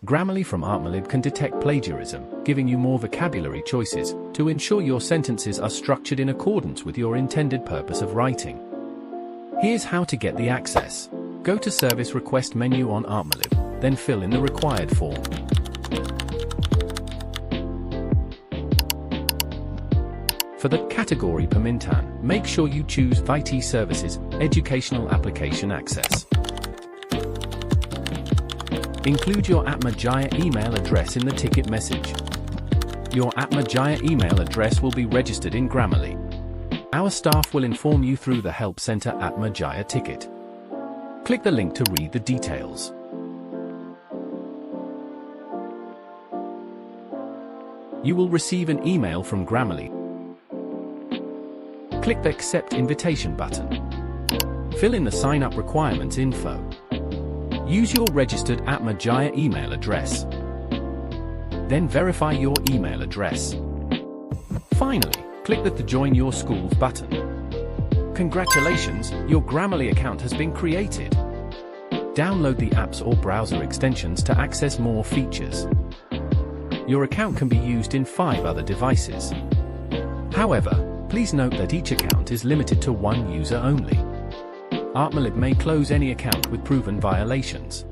Grammarly from Atmalib can detect plagiarism, giving you more vocabulary choices to ensure your sentences are structured in accordance with your intended purpose of writing. Here's how to get the access. Go to Service Request menu on Atmalib, then fill in the required form. For the category Permintaan, make sure you choose IT Services, Educational Application Access. Include your Atmajaya email address in the ticket message. Your Atmajaya email address will be registered in Grammarly. Our staff will inform you through the Help Center Atmajaya ticket. Click the link to read the details. You will receive an email from Grammarly. Click the Accept Invitation button. Fill in the sign-up requirements info. Use your registered Atmajaya email address. Then verify your email address. Finally, click the Join Your Schools button. Congratulations, your Grammarly account has been created. Download the apps or browser extensions to access more features. Your account can be used in 5 other devices. However, please note that each account is limited to 1 user only. Atmalib may close any account with proven violations.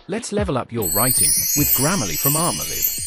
Let's level up your writing with Grammarly from Atmalib.